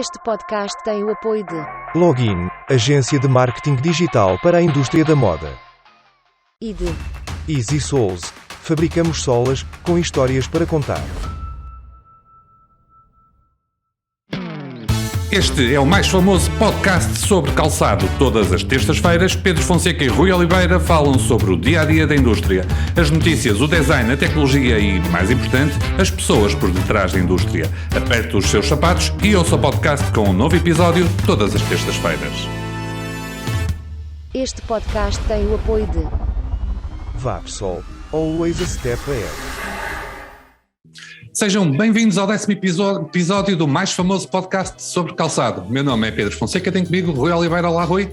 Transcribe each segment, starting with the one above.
Este podcast tem o apoio de Login, agência de marketing digital para a indústria da moda. e de Easy Souls, fabricamos solas, com histórias para contar. Este é o mais famoso podcast sobre calçado. Todas as terças-feiras, Pedro Fonseca e Rui Oliveira falam sobre o dia-a-dia da indústria, as notícias, o design, a tecnologia e, mais importante, as pessoas por detrás da indústria. Aperte os seus sapatos e ouça o podcast com um novo episódio todas as terças-feiras. Este podcast tem o apoio de Vapsol, always a step ahead. Sejam bem-vindos ao 10º episódio do mais famoso podcast sobre calçado. Meu nome é Pedro Fonseca, tenho comigo Rui Oliveira. Olá, Rui.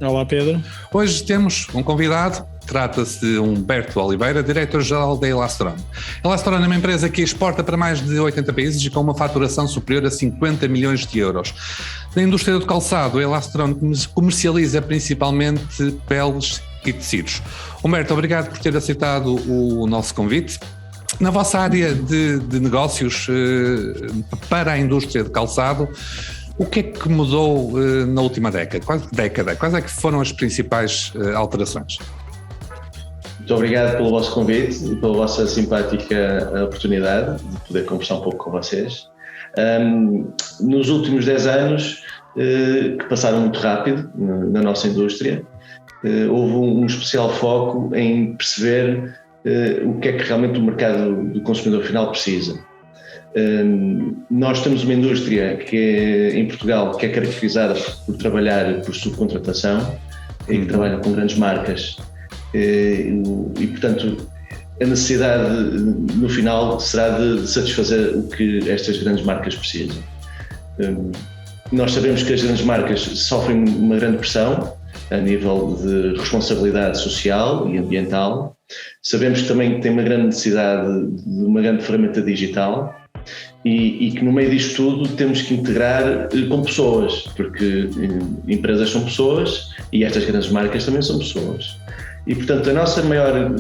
Olá, Pedro. Hoje temos um convidado, trata-se de Humberto Oliveira, diretor-geral da Elastron. A Elastron é uma empresa que exporta para mais de 80 países e com uma faturação superior a 50 milhões de euros. Na indústria do calçado, a Elastron comercializa principalmente peles e tecidos. Humberto, obrigado por ter aceitado o nosso convite. Na vossa área de negócios para a indústria de calçado, o que é que mudou na última década? Quais é que foram as principais alterações? Muito obrigado pelo vosso convite e pela vossa simpática oportunidade de poder conversar um pouco com vocês. Nos últimos 10 anos, que passaram muito rápido na nossa indústria, houve um especial foco em perceber o que é que realmente o mercado do consumidor final precisa. Nós temos uma indústria que em Portugal que é caracterizada por trabalhar por subcontratação e que trabalha com grandes marcas e portanto a necessidade no final será de satisfazer o que estas grandes marcas precisam. Nós sabemos que as grandes marcas sofrem uma grande pressão a nível de responsabilidade social e ambiental. Sabemos que também tem uma grande necessidade de uma grande ferramenta digital e que no meio disto tudo temos que integrar com pessoas, porque empresas são pessoas e estas grandes marcas também são pessoas. E portanto a nossa maior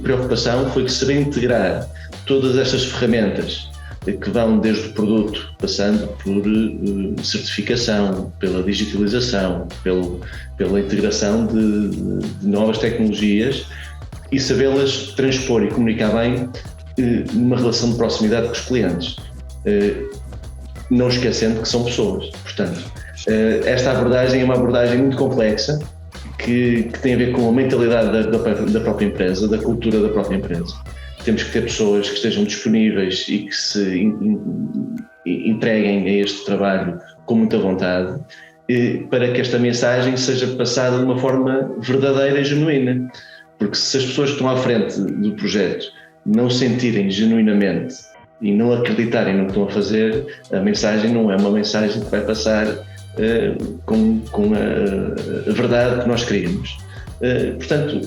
preocupação foi que seria integrar todas estas ferramentas que vão desde o produto, passando por certificação, pela digitalização, pela integração de novas tecnologias e sabê-las transpor e comunicar bem numa relação de proximidade com os clientes, não esquecendo que são pessoas. Portanto, esta abordagem é uma abordagem muito complexa que tem a ver com a mentalidade da própria empresa, da cultura da própria empresa. Temos que ter pessoas que estejam disponíveis e que se entreguem a este trabalho com muita vontade para que esta mensagem seja passada de uma forma verdadeira e genuína. Porque se as pessoas que estão à frente do projeto não sentirem genuinamente e não acreditarem no que estão a fazer, a mensagem não é uma mensagem que vai passar com a verdade que nós queríamos. Portanto,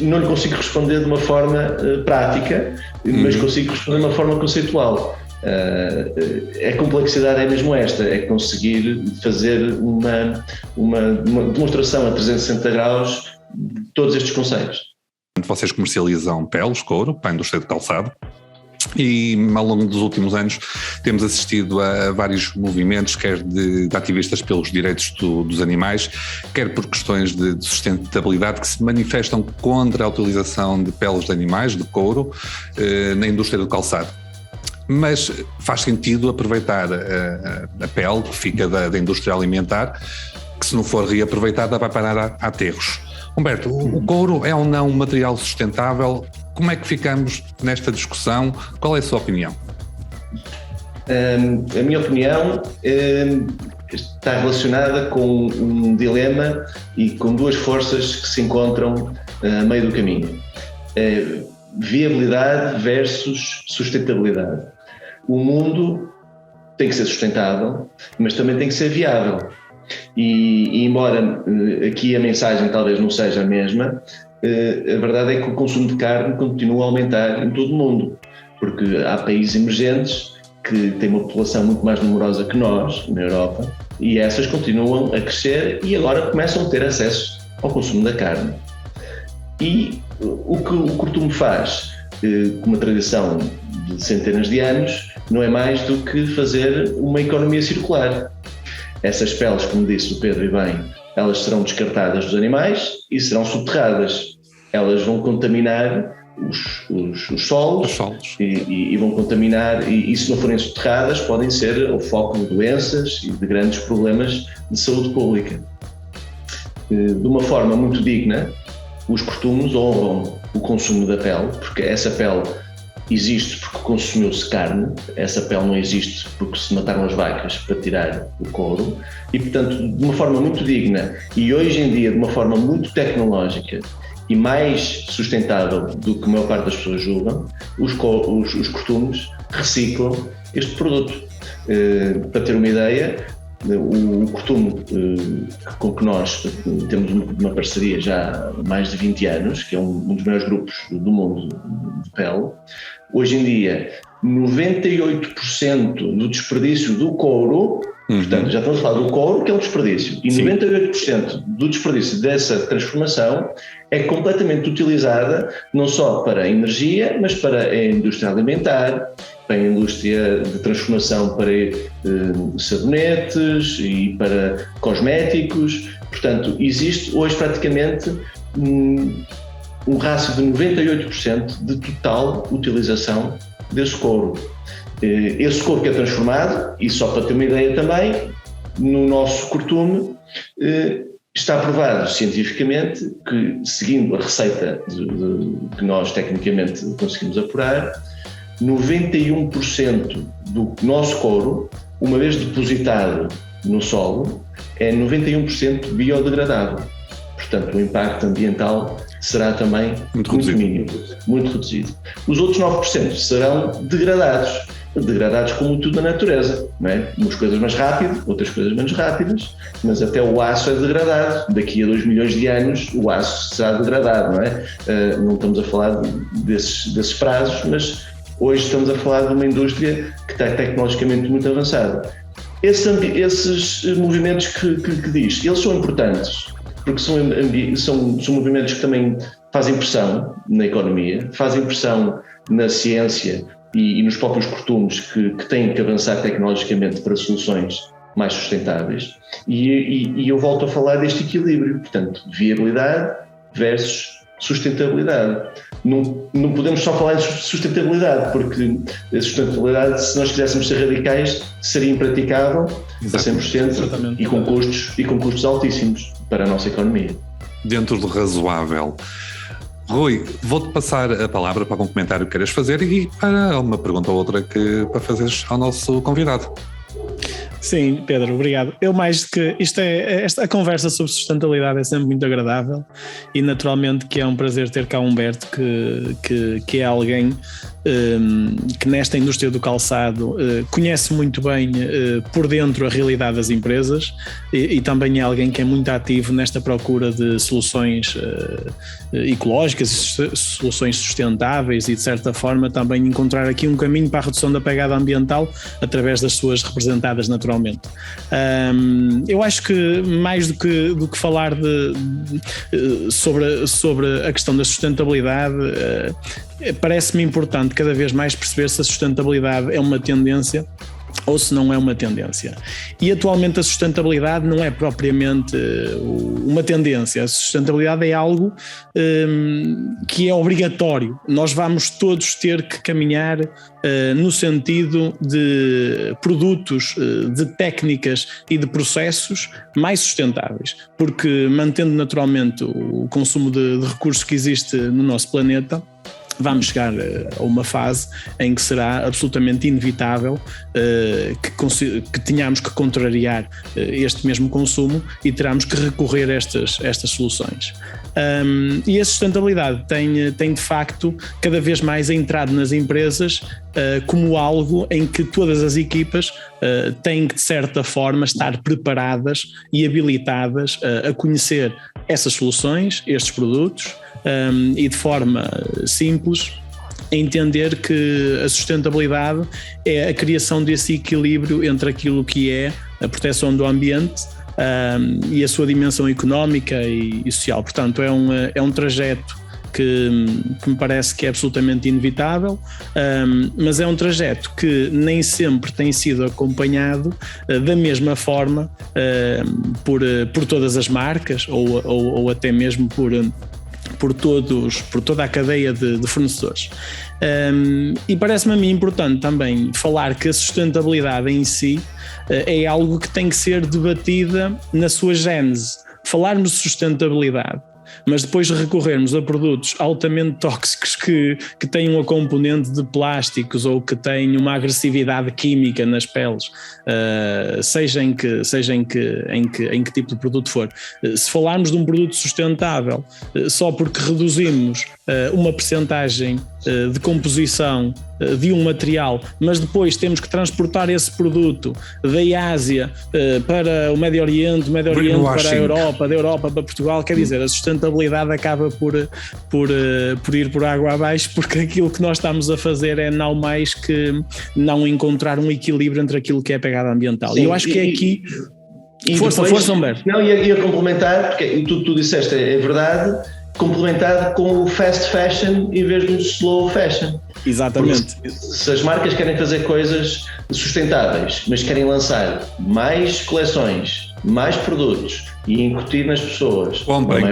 não lhe consigo responder de uma forma prática, mas consigo responder de uma forma conceitual. A complexidade é mesmo esta, é conseguir fazer uma demonstração a 360 graus de todos estes conceitos. Vocês comercializam peles, couro, para a indústria de calçado e ao longo dos últimos anos temos assistido a vários movimentos, quer de ativistas pelos direitos dos animais, quer por questões de sustentabilidade que se manifestam contra a utilização de peles de animais, de couro, na indústria do calçado. Mas faz sentido aproveitar a pele que fica da indústria alimentar, que se não for reaproveitada vai parar a aterros. Humberto, o couro é ou não um material sustentável? Como é que ficamos nesta discussão? Qual é a sua opinião? A minha opinião está relacionada com um dilema e com duas forças que se encontram a meio do caminho. Viabilidade versus sustentabilidade. O mundo tem que ser sustentável, mas também tem que ser viável. E embora aqui a mensagem talvez não seja a mesma, a verdade é que o consumo de carne continua a aumentar em todo o mundo, porque há países emergentes que têm uma população muito mais numerosa que nós, na Europa, e essas continuam a crescer e agora começam a ter acesso ao consumo da carne. E o que o costume faz, com uma tradição de centenas de anos, não é mais do que fazer uma economia circular. Essas peles, como disse o Pedro e bem, elas serão descartadas dos animais e serão subterradas. Elas vão contaminar os solos e vão contaminar, e se não forem subterradas podem ser o foco de doenças e de grandes problemas de saúde pública. De uma forma muito digna, os costumes honram o consumo da pele, porque essa pele existe porque consumiu-se carne, essa pele não existe porque se mataram as vacas para tirar o couro, e portanto de uma forma muito digna e hoje em dia de uma forma muito tecnológica e mais sustentável do que a maior parte das pessoas julgam, os costumes reciclam este produto. Para ter uma ideia, o costume com que nós temos uma parceria já há mais de 20 anos, que é um dos maiores grupos do mundo de pele, hoje em dia 98% do desperdício do couro, portanto já estamos a falar do couro, que é um desperdício, e 98% do desperdício dessa transformação é completamente utilizada não só para a energia, mas para a indústria alimentar, para a indústria de transformação para sabonetes e para cosméticos. Portanto, existe hoje praticamente um rácio de 98% de total utilização desse couro. Esse couro que é transformado, e só para ter uma ideia também, no nosso costume, está provado cientificamente que, seguindo a receita que nós tecnicamente conseguimos apurar, 91% do nosso couro, uma vez depositado no solo, é 91% biodegradável. Portanto, o impacto ambiental será também muito mínimo, muito reduzido. Os outros 9% serão degradados como tudo na natureza, não é? Umas coisas mais rápido, outras coisas menos rápidas, mas até o aço é degradado. Daqui a 2 milhões de anos o aço será degradado, não é? Não estamos a falar desses prazos, mas hoje estamos a falar de uma indústria que está tecnologicamente muito avançada. Esses movimentos que diz, eles são importantes, porque são movimentos que também fazem pressão na economia, fazem pressão na ciência e nos próprios costumes que têm que avançar tecnologicamente para soluções mais sustentáveis. E eu volto a falar deste equilíbrio, portanto, viabilidade versus sustentabilidade. Não podemos só falar de sustentabilidade, porque a sustentabilidade, se nós quiséssemos ser radicais, seria impraticável a 100% e com custos altíssimos para a nossa economia. Dentro do razoável. Rui, vou-te passar a palavra para algum comentário que queiras fazer e para uma pergunta ou outra para fazeres ao nosso convidado. Sim, Pedro, obrigado. Eu mais que a conversa sobre sustentabilidade é sempre muito agradável e naturalmente que é um prazer ter cá Humberto, que é alguém que nesta indústria do calçado conhece muito bem por dentro a realidade das empresas e também é alguém que é muito ativo nesta procura de soluções ecológicas e soluções sustentáveis e de certa forma também encontrar aqui um caminho para a redução da pegada ambiental através das suas representadas naturalmente. Eu acho que mais do que falar sobre a questão da sustentabilidade, parece-me importante cada vez mais perceber se a sustentabilidade é uma tendência ou se não é uma tendência. E atualmente a sustentabilidade não é propriamente uma tendência, a sustentabilidade é algo que é obrigatório. Nós vamos todos ter que caminhar no sentido de produtos, de técnicas e de processos mais sustentáveis, porque mantendo naturalmente o consumo de recursos que existe no nosso planeta, vamos chegar a uma fase em que será absolutamente inevitável que tenhamos que contrariar este mesmo consumo e teremos que recorrer a estas soluções. E a sustentabilidade tem de facto cada vez mais entrado nas empresas como algo em que todas as equipas têm que de certa forma estar preparadas e habilitadas a conhecer essas soluções, estes produtos, e de forma simples entender que a sustentabilidade é a criação desse equilíbrio entre aquilo que é a proteção do ambiente e a sua dimensão económica e social. Portanto, é um trajeto que me parece que é absolutamente inevitável, mas é um trajeto que nem sempre tem sido acompanhado da mesma forma por todas as marcas ou até mesmo por toda a cadeia de fornecedores. E parece-me a mim importante também falar que a sustentabilidade em si é algo que tem que ser debatida na sua gênese. Falarmos de sustentabilidade, mas depois recorrermos a produtos altamente tóxicos que têm uma componente de plásticos ou que têm uma agressividade química nas peles, seja em que tipo de produto for. Se falarmos de um produto sustentável só porque reduzimos uma percentagem de composição de um material, mas depois temos que transportar esse produto da Ásia para o Médio Oriente para a Europa, da Europa para Portugal, quer dizer, a sustentabilidade acaba por ir por água abaixo, porque aquilo que nós estamos a fazer é não mais que não encontrar um equilíbrio entre aquilo que é a pegada ambiental. Sim, e eu acho que é aqui... Força, Humberto. Não, ia complementar, porque tu disseste é verdade, complementado com o fast fashion em vez do slow fashion. Exatamente. Porque se as marcas querem fazer coisas sustentáveis, mas querem lançar mais coleções, mais produtos e incutir nas pessoas. Comprem.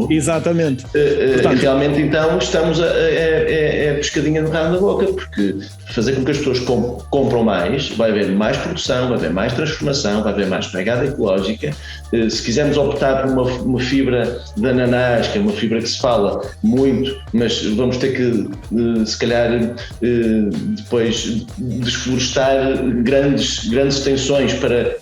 Exatamente. Portanto, realmente então estamos a pescadinha de rabo na boca, porque fazer com que as pessoas compram mais, vai haver mais produção, vai haver mais transformação, vai haver mais pegada ecológica. Se quisermos optar por uma fibra de ananás, que é uma fibra que se fala muito, mas vamos ter que se calhar depois desflorestar grandes extensões para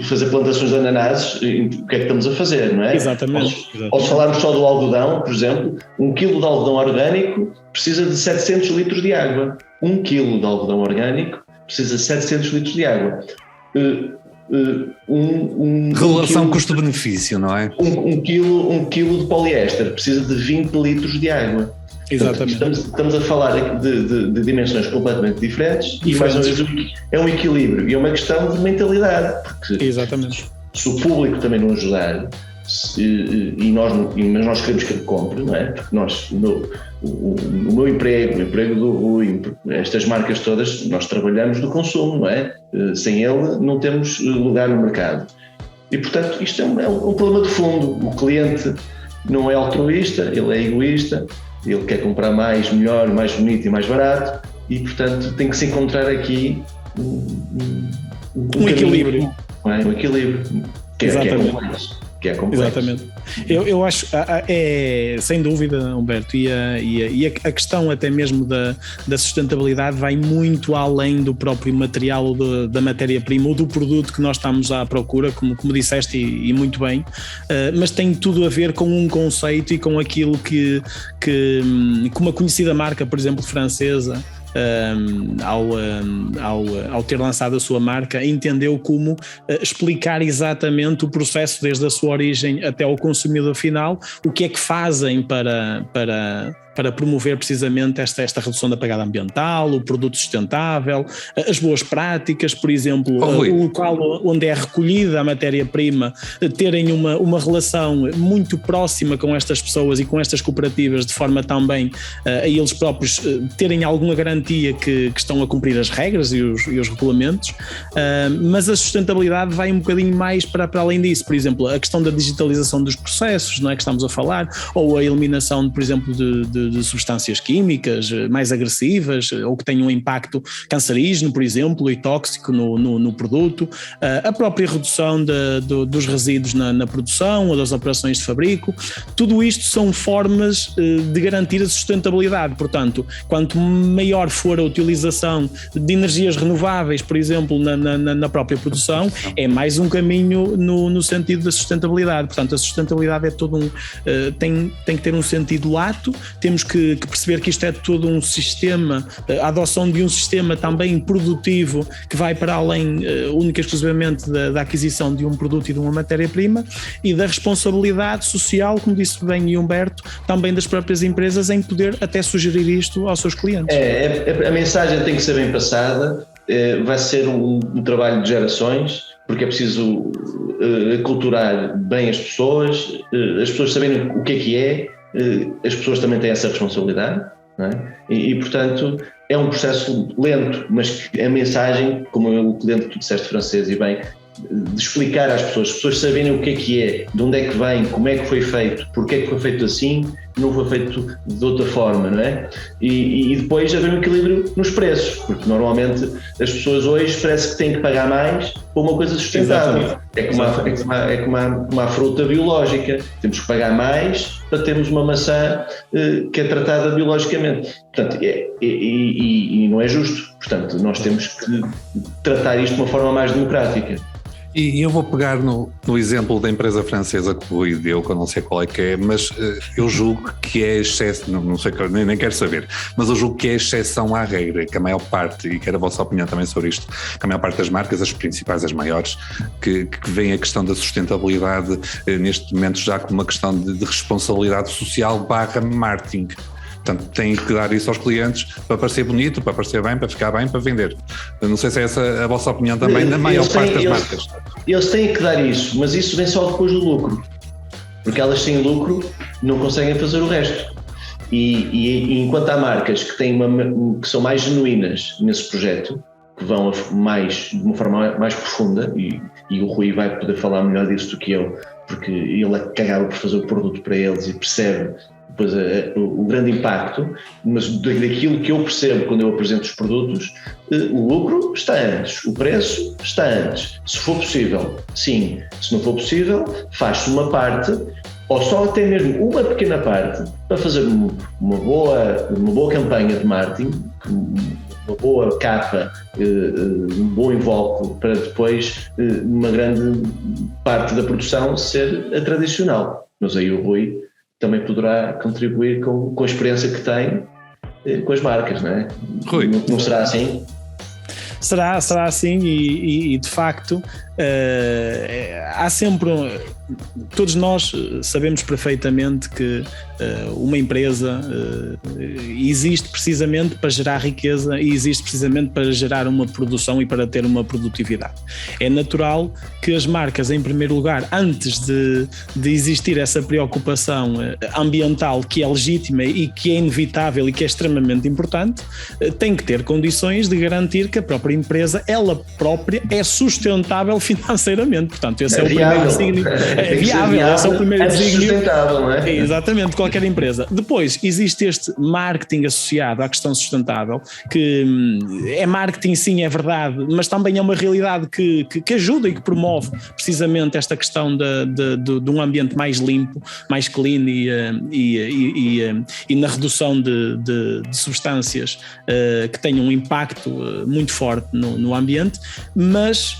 fazer plantações de ananases, o que é que estamos a fazer, não é? Exatamente. Ou se falarmos só do algodão, por exemplo, 1 kg de algodão orgânico precisa de 700 litros de água. 1 kg de algodão orgânico precisa de 700 litros de água. Relação custo-benefício, não é? 1 quilo de poliéster precisa de 20 litros de água. Exatamente. Portanto, estamos a falar de dimensões completamente diferentes e mais uma vez é um equilíbrio e é uma questão de mentalidade, porque exatamente. Se o público também não ajudar mas nós queremos que ele compre, não é? Porque o meu emprego, o emprego do Rui, estas marcas todas, nós trabalhamos do consumo, não é? Sem ele não temos lugar no mercado. E portanto isto é um problema de fundo. O cliente não é altruísta, ele é egoísta, ele quer comprar mais, melhor, mais bonito e mais barato e portanto tem que se encontrar aqui um equilíbrio. Não é? Um equilíbrio que é complexo. Exatamente. Eu acho, sem dúvida, Humberto, e a questão até mesmo da sustentabilidade vai muito além do próprio material ou da matéria-prima ou do produto que nós estamos à procura, como disseste e muito bem, mas tem tudo a ver com um conceito e com aquilo que uma conhecida marca, por exemplo, francesa, ao ter lançado a sua marca, entendeu como explicar exatamente o processo desde a sua origem até ao consumidor final, o que é que fazem para promover precisamente esta redução da pegada ambiental, o produto sustentável, as boas práticas, por exemplo, o local onde é recolhida a matéria-prima, terem uma relação muito próxima com estas pessoas e com estas cooperativas, de forma também a eles próprios terem alguma garantia que estão a cumprir as regras e os regulamentos, mas a sustentabilidade vai um bocadinho mais para além disso. Por exemplo, a questão da digitalização dos processos, não é, que estamos a falar, ou a eliminação, por exemplo, de substâncias químicas mais agressivas ou que tenham um impacto cancerígeno, por exemplo, e tóxico no produto, a própria redução dos resíduos na produção ou das operações de fabrico. Tudo isto são formas de garantir a sustentabilidade. Portanto, quanto maior for a utilização de energias renováveis, por exemplo, na própria produção, é mais um caminho no sentido da sustentabilidade. Portanto, a sustentabilidade é todo tem que ter um sentido lato. Temos que perceber que isto é todo um sistema, a adoção de um sistema também produtivo que vai para além única e exclusivamente da aquisição de um produto e de uma matéria-prima, e da responsabilidade social, como disse bem Humberto, também das próprias empresas em poder até sugerir isto aos seus clientes. A mensagem tem que ser bem passada, vai ser um trabalho de gerações, porque é preciso aculturar bem as pessoas saberem o que é as pessoas também têm essa responsabilidade, não é? E, portanto, é um processo lento, mas a mensagem, como o cliente que tu disseste francês e bem, de explicar às pessoas saberem o que é, de onde é que vem, como é que foi feito, porque é que foi feito assim, não foi feito de outra forma, não é? E depois haver um equilíbrio nos preços, porque normalmente as pessoas hoje parece que têm que pagar mais por uma coisa sustentável. É como a fruta biológica, temos que pagar mais para termos uma maçã que é tratada biologicamente. Portanto, e não é justo. Portanto, nós temos que tratar isto de uma forma mais democrática. E eu vou pegar no exemplo da empresa francesa que o Rui deu, que eu não sei qual é que é, mas eu julgo que é excesso, não sei, nem quero saber, mas eu julgo que é exceção à regra, que a maior parte, e quero a vossa opinião também sobre isto, que a maior parte das marcas, as principais, as maiores, que veem a questão da sustentabilidade neste momento já como uma questão de responsabilidade social / marketing. Portanto, têm que dar isso aos clientes para parecer bonito, para parecer bem, para ficar bem, para vender. Eu não sei se é essa a vossa opinião também, na maior parte das marcas. Eles têm que dar isso, mas isso vem só depois do lucro. Porque elas sem lucro não conseguem fazer o resto. E enquanto há marcas que são mais genuínas nesse projeto, que vão de uma forma mais profunda, e o Rui vai poder falar melhor disso do que eu, porque ele acaba por fazer o produto para eles e percebe depois o grande impacto, mas daquilo que eu percebo quando eu apresento os produtos, o lucro está antes, o preço está antes. Se for possível, sim. Se não for possível, faz-se uma parte, ou só até mesmo uma pequena parte, para fazer uma boa campanha de marketing, uma boa capa, um bom invólucro, para depois uma grande parte da produção ser a tradicional. Mas aí o Rui também poderá contribuir com a experiência que tem com as marcas, não é? Rui. Não será assim? Será assim e de facto há sempre, todos nós sabemos perfeitamente que uma empresa existe precisamente para gerar riqueza e existe precisamente para gerar uma produção e para ter uma produtividade. É natural que as marcas, em primeiro lugar, antes de existir essa preocupação ambiental que é legítima e que é inevitável e que é extremamente importante, têm que ter condições de garantir que a própria empresa, ela própria, é sustentável financeiramente. Portanto, esse é o primeiro desígnio. É viável, esse é o primeiro desígnio. Sustentável, não é? Exatamente, qualquer empresa. Depois, existe este marketing associado à questão sustentável, que é marketing, sim, é verdade, mas também é uma realidade que ajuda e que promove precisamente esta questão de um ambiente mais limpo, mais clean e na redução de substâncias que tenham um impacto muito forte no ambiente, mas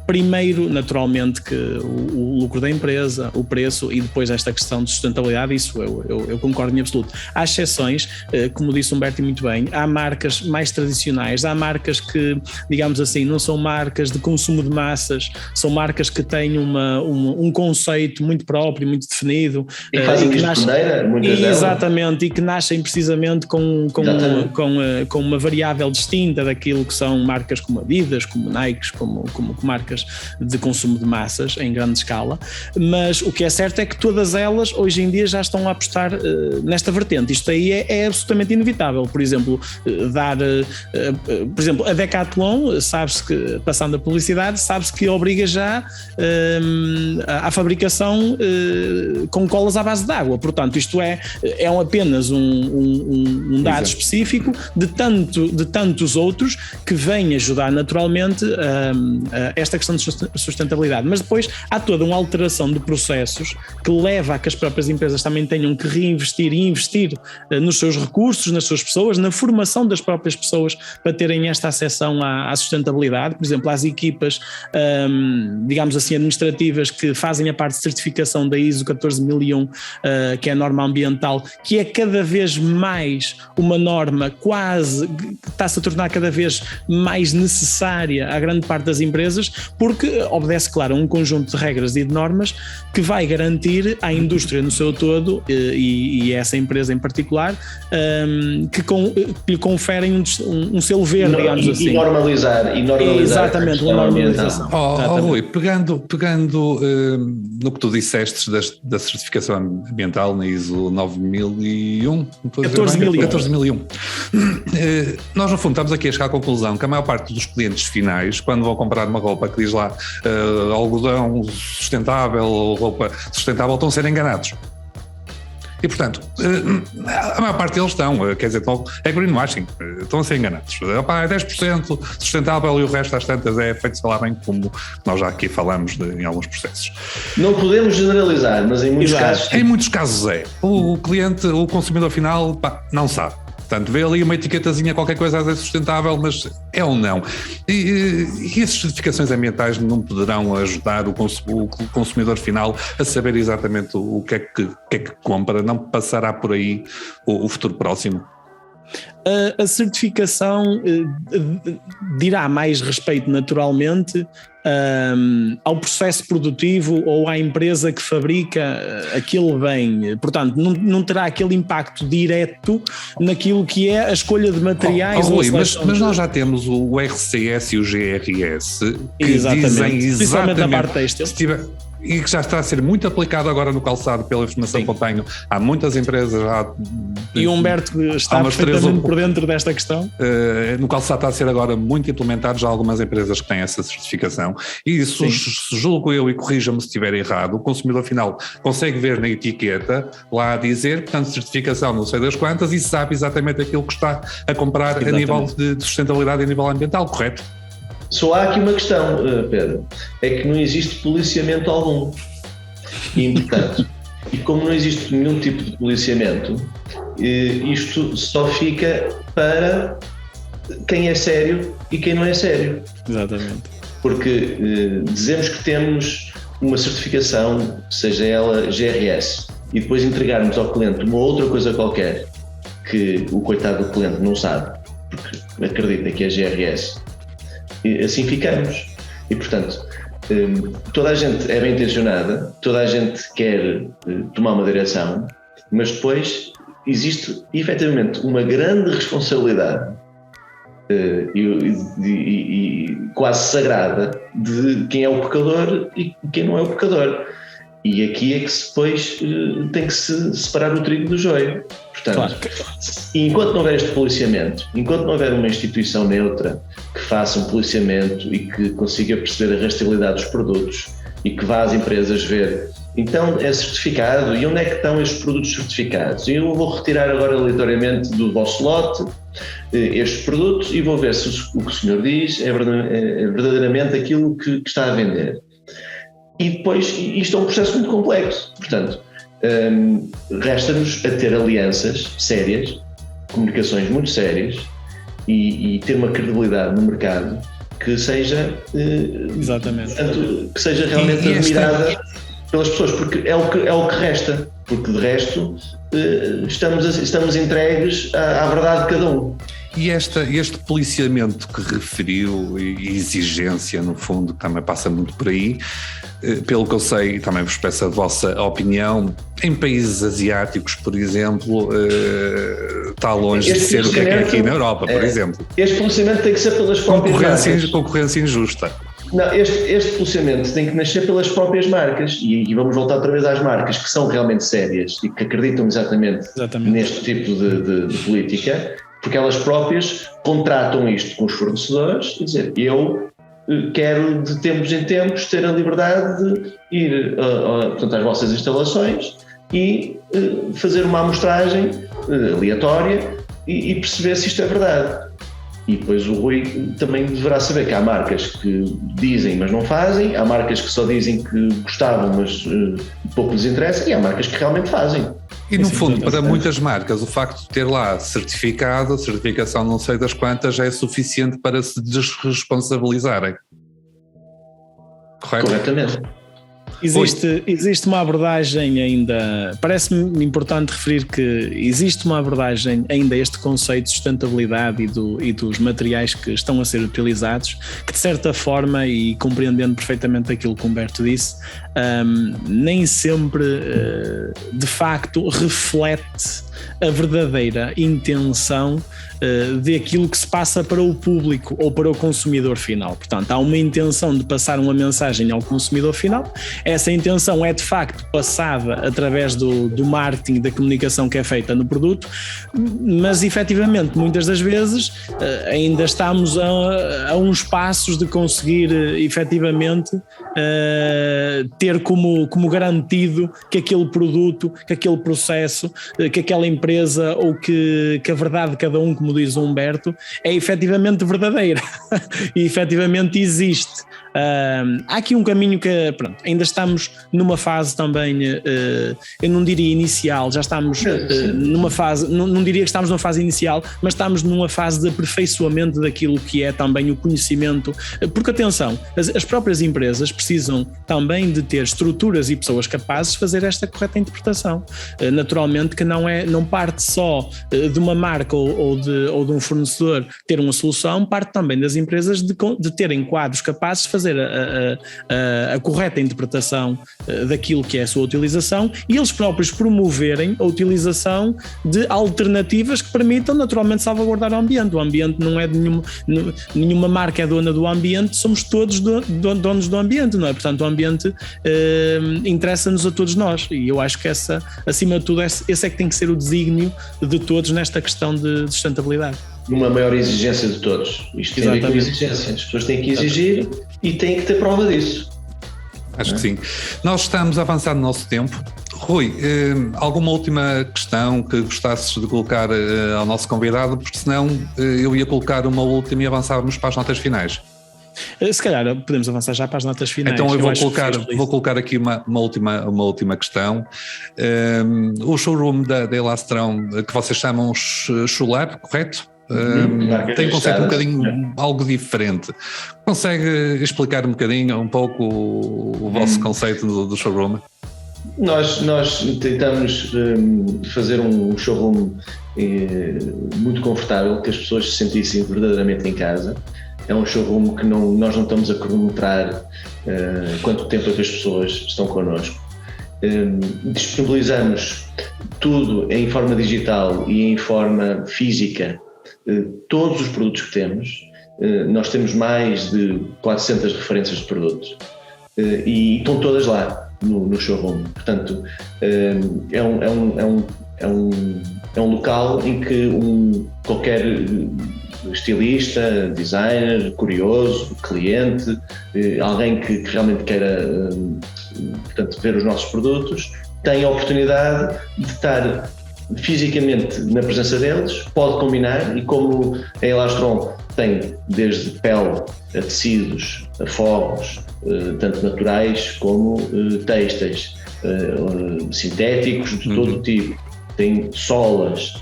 primeiro, naturalmente, que o lucro da empresa, o preço e depois esta questão de sustentabilidade, isso eu concordo em absoluto. Há exceções, como disse Humberto muito bem, há marcas mais tradicionais, há marcas que, digamos assim, não são marcas de consumo de massas, são marcas que têm um conceito muito próprio, muito definido. E fazem bandeira, muitas delas. Exatamente, e que nascem precisamente com uma variável distinta daquilo que são marcas como Adidas, como Nike, como marcas de consumo de massas em grande escala, mas o que é certo é que todas elas hoje em dia já estão a apostar nesta vertente. Isto aí é absolutamente inevitável. Por exemplo, a Decathlon, sabe-se que, passando a publicidade, sabe-se que obriga já à fabricação com colas à base de água. Portanto, isto é apenas um dado específico de tantos outros que vêm ajudar naturalmente esta questão de sustentabilidade. Mas depois há toda uma alteração de processos que leva a que as próprias empresas também tenham que reinvestir e investir nos seus recursos, nas suas pessoas, na formação das próprias pessoas para terem esta acessão à sustentabilidade. Por exemplo, às equipas, digamos assim, administrativas que fazem a parte de certificação da ISO 14001, que é a norma ambiental, que é cada vez mais uma norma que está-se a tornar cada vez mais necessária à grande parte das empresas, porque obedece, claro, a um conjunto de regras e de normas que vai garantir à indústria no seu todo e essa empresa em particular que lhe conferem um selo verde, digamos assim. E normalizar exatamente, uma normalização. Rui, pegando no que tu disseste da certificação ambiental na ISO 9001, 14001, nós no fundo estamos aqui a chegar à conclusão que a maior parte dos clientes finais, quando vão comprar uma roupa que diz lá algodão sustentável ou roupa sustentável, estão a ser enganados. E, portanto, a maior parte deles estão, quer dizer, é greenwashing, estão a ser enganados. É 10% sustentável e o resto às tantas é feito, sei lá bem, como nós já aqui falamos em alguns processos. Não podemos generalizar, mas em muitos casos... Em muitos casos é. O cliente, o consumidor final, não sabe. Portanto, vê ali uma etiquetazinha, qualquer coisa a dizer sustentável, mas é ou não. E essas certificações ambientais não poderão ajudar o consumidor final a saber exatamente o que é que compra, não passará por aí o futuro próximo? A certificação dirá mais respeito naturalmente ao processo produtivo ou à empresa que fabrica aquele bem, portanto não terá aquele impacto direto naquilo que é a escolha de materiais. Rui, mas nós já temos o RCS e o GRS que exatamente. Dizem exatamente a parte têxtil. E que já está a ser muito aplicado agora no calçado, pela informação que eu tenho. Há muitas empresas já... E o Humberto está perfeitamente por dentro desta questão. No calçado está a ser agora muito implementado, já há algumas empresas que têm essa certificação. E isso, julgo eu, e corrija-me se estiver errado, o consumidor final consegue ver na etiqueta lá a dizer, portanto, certificação não sei das quantas, e sabe exatamente aquilo que está a comprar a nível de sustentabilidade e a nível ambiental, correto? Só há aqui uma questão, Pedro, é que não existe policiamento algum. E, portanto, e como não existe nenhum tipo de policiamento, isto só fica para quem é sério e quem não é sério. Exatamente. Porque dizemos que temos uma certificação, seja ela GRS, e depois entregarmos ao cliente uma outra coisa qualquer que o coitado do cliente não sabe, porque acredita que é GRS. E assim ficamos. E, portanto, toda a gente é bem intencionada, toda a gente quer tomar uma direção, mas depois existe efetivamente uma grande responsabilidade e quase sagrada de quem é o pecador e quem não é o pecador. E aqui é que depois tem que se separar o trigo do joio. Portanto, enquanto não houver este policiamento, enquanto não houver uma instituição neutra que faça um policiamento e que consiga perceber a rastreabilidade dos produtos e que vá às empresas ver, então é certificado, e onde é que estão estes produtos certificados? Eu vou retirar agora aleatoriamente do vosso lote estes produtos e vou ver se o que o senhor diz é verdadeiramente aquilo que está a vender. E depois, isto é um processo muito complexo, portanto, resta-nos a ter alianças sérias, comunicações muito sérias e ter uma credibilidade no mercado que seja, portanto, que seja realmente admirada pelas pessoas, porque é o que resta, porque de resto estamos entregues à verdade de cada um. E este policiamento que referiu e exigência, no fundo, que também passa muito por aí, pelo que eu sei, também vos peço a vossa opinião, em países asiáticos, por exemplo, está longe de ser o que é aqui na Europa, por exemplo. Este policiamento tem que ser pelas próprias marcas. Concorrência injusta. Não, este policiamento tem que nascer pelas próprias marcas e vamos voltar outra vez às marcas que são realmente sérias e que acreditam exatamente. Neste tipo de política, porque elas próprias contratam isto com os fornecedores e dizer, eu quero de tempos em tempos ter a liberdade de ir portanto, às vossas instalações e fazer uma amostragem aleatória e perceber se isto é verdade. E depois o Rui também deverá saber que há marcas que dizem mas não fazem, há marcas que só dizem que gostavam mas pouco lhes interessa, e há marcas que realmente fazem. E no fundo, para muitas marcas, o facto de ter lá certificação não sei das quantas, já é suficiente para se desresponsabilizarem. Correto? Corretamente. Existe uma abordagem ainda, parece-me importante referir que existe uma abordagem ainda a este conceito de sustentabilidade e dos materiais que estão a ser utilizados, que de certa forma, e compreendendo perfeitamente aquilo que o Humberto disse, nem sempre de facto reflete a verdadeira intenção daquilo que se passa para o público ou para o consumidor final. Portanto, há uma intenção de passar uma mensagem ao consumidor final, essa intenção é de facto passada através do marketing, da comunicação que é feita no produto, mas efetivamente muitas das vezes ainda estamos a uns passos de conseguir efetivamente ter como garantido que aquele produto, que aquele processo, que aquela empresa ou que a verdade de cada um, como diz o Humberto, é efetivamente verdadeira e efetivamente existe. Há aqui um caminho que, pronto, ainda estamos numa fase também, eu não diria inicial, já estamos numa fase, não diria que estamos numa fase inicial, mas estamos numa fase de aperfeiçoamento daquilo que é também o conhecimento, porque atenção, as próprias empresas precisam também de ter estruturas e pessoas capazes de fazer esta correta interpretação. Naturalmente que não parte só de uma marca ou de um fornecedor ter uma solução, parte também das empresas de terem quadros capazes de fazer a correta interpretação daquilo que é a sua utilização e eles próprios promoverem a utilização de alternativas que permitam naturalmente salvaguardar o ambiente. O ambiente não é de nenhuma marca é dona do ambiente, somos todos donos do ambiente, não é? Portanto, o ambiente interessa-nos a todos nós e eu acho que acima de tudo, esse é que tem que ser o desígnio de todos nesta questão de sustentabilidade. Uma maior exigência de todos. Isto tem a ver com exigência. As pessoas têm que exigir e têm que ter prova disso. Acho que sim. Nós estamos a avançar no nosso tempo. Rui, alguma última questão que gostasses de colocar ao nosso convidado? Porque senão eu ia colocar uma última e avançávamos para as notas finais. Se calhar podemos avançar já para as notas finais. Então eu vou colocar aqui uma última questão. O showroom da Elastron, que vocês chamam Chulab, correto? Tem um conceito um bocadinho algo diferente. Consegue explicar um pouco o vosso conceito do showroom? Nós tentamos fazer um showroom muito confortável, que as pessoas se sentissem verdadeiramente em casa. É um showroom que nós não estamos a cronometrar quanto tempo é que as pessoas estão connosco. Disponibilizamos tudo em forma digital e em forma física, todos os produtos que temos. Nós temos mais de 400 referências de produtos e estão todas lá no showroom. Portanto, é um local em que qualquer estilista, designer, curioso, cliente, alguém que realmente queira portanto, ver os nossos produtos, tem a oportunidade de estar fisicamente na presença deles, pode combinar, e como a Elastron tem desde pele a tecidos, a fogos, tanto naturais como têxteis, sintéticos de todo tipo, tem solas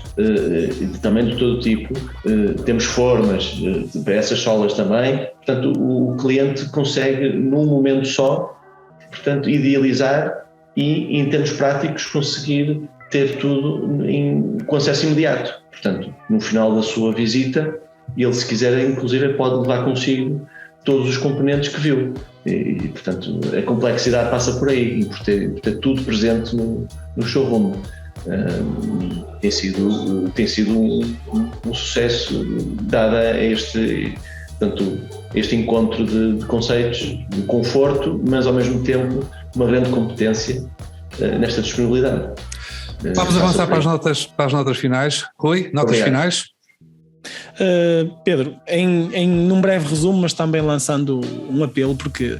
também de todo tipo, temos formas para essas solas também, portanto o cliente consegue num momento só, portanto, idealizar e em termos práticos conseguir ter tudo com acesso imediato. Portanto, no final da sua visita, ele, se quiser, inclusive pode levar consigo todos os componentes que viu e portanto a complexidade passa por aí, por ter tudo presente no showroom. Tem sido um sucesso dado a este encontro de conceitos, de conforto, mas ao mesmo tempo uma grande competência nesta disponibilidade. Vamos avançar para as notas finais. Rui, notas finais? Pedro, num breve resumo, mas também lançando um apelo, porque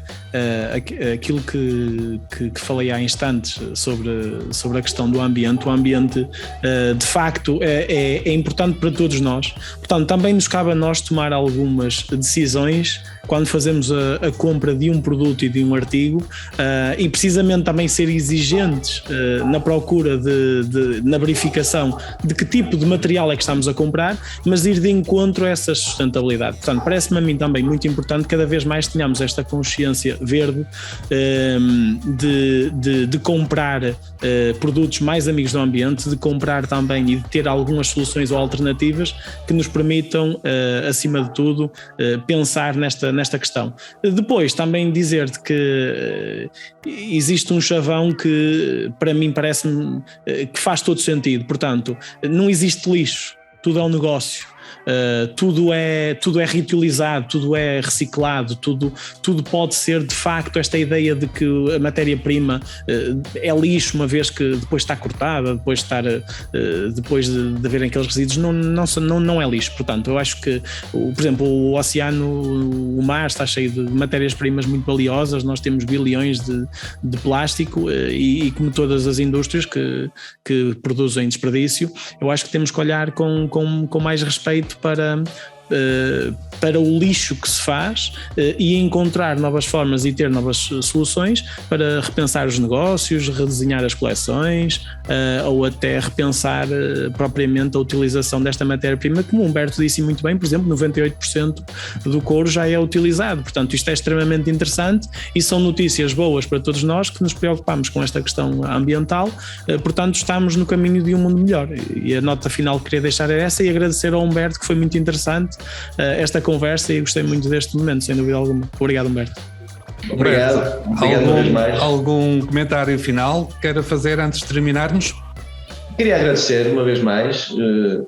aquilo que falei há instantes sobre a questão do ambiente, o ambiente de facto é importante para todos nós, portanto também nos cabe a nós tomar algumas decisões quando fazemos a compra de um produto e de um artigo, e precisamente também ser exigentes na procura na verificação de que tipo de material é que estamos a comprar, mas ir de encontro a essa sustentabilidade. Portanto, parece-me a mim também muito importante que cada vez mais tenhamos esta consciência verde de comprar produtos mais amigos do ambiente, de comprar também e de ter algumas soluções ou alternativas que nos permitam, acima de tudo, pensar nesta questão. Depois, também dizer-te que existe um chavão que para mim parece-me que faz todo sentido. Portanto, não existe lixo, tudo é um negócio. Tudo é reutilizado, tudo é reciclado, tudo pode ser de facto esta ideia de que a matéria-prima é lixo uma vez que depois está cortada, depois de haver aqueles resíduos, não é lixo. Portanto, eu acho que, por exemplo, o oceano, o mar está cheio de matérias-primas muito valiosas, nós temos bilhões de plástico e como todas as indústrias que produzem desperdício, eu acho que temos que olhar com mais respeito para o lixo que se faz e encontrar novas formas e ter novas soluções para repensar os negócios, redesenhar as coleções ou até repensar propriamente a utilização desta matéria-prima, como o Humberto disse muito bem, por exemplo, 98% do couro já é utilizado. Portanto, isto é extremamente interessante e são notícias boas para todos nós que nos preocupamos com esta questão ambiental. Portanto, estamos no caminho de um mundo melhor e a nota final que queria deixar é essa e agradecer ao Humberto, que foi muito interessante esta conversa e gostei muito deste momento, sem dúvida alguma. Obrigado, Humberto. Obrigado uma vez mais. Algum comentário final que queira fazer antes de terminarmos? Queria agradecer uma vez mais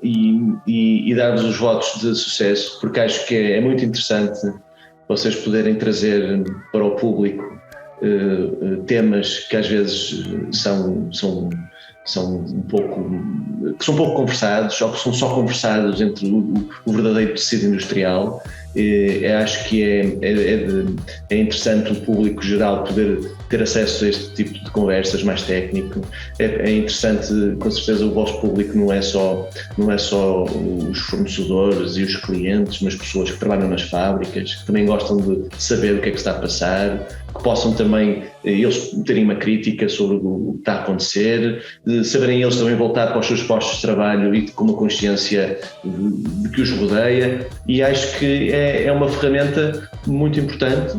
e dar-vos os votos de sucesso, porque acho que é muito interessante vocês poderem trazer para o público temas que às vezes são um pouco conversados, ou que são só conversados entre o verdadeiro tecido industrial. Acho que é interessante o público geral poder ter acesso a este tipo de conversas mais técnico. É interessante, com certeza o vosso público não é só os fornecedores e os clientes, mas pessoas que trabalham nas fábricas, que também gostam de saber o que é que está a passar, que possam também eles terem uma crítica sobre o que está a acontecer, de saberem eles também voltar para os seus postos de trabalho e com uma consciência de que os rodeia, e acho que é uma ferramenta muito importante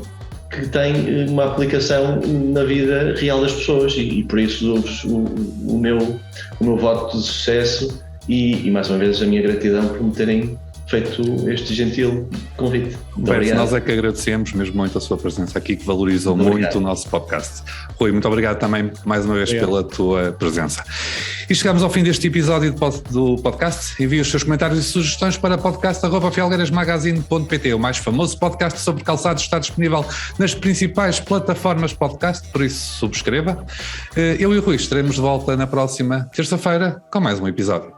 que tem uma aplicação na vida real das pessoas e por isso dou-vos o meu voto de sucesso e mais uma vez a minha gratidão por me terem feito este gentil convite. Muito obrigado. Nós é que agradecemos mesmo muito a sua presença aqui, que valorizou muito o nosso podcast. Rui, muito obrigado também mais uma vez pela tua presença. E chegamos ao fim deste episódio do podcast. Envie os seus comentários e sugestões para podcast@fialgueirasmagazine.pt. O mais famoso podcast sobre calçados está disponível nas principais plataformas podcast, por isso subscreva. Eu e o Rui estaremos de volta na próxima terça-feira com mais um episódio.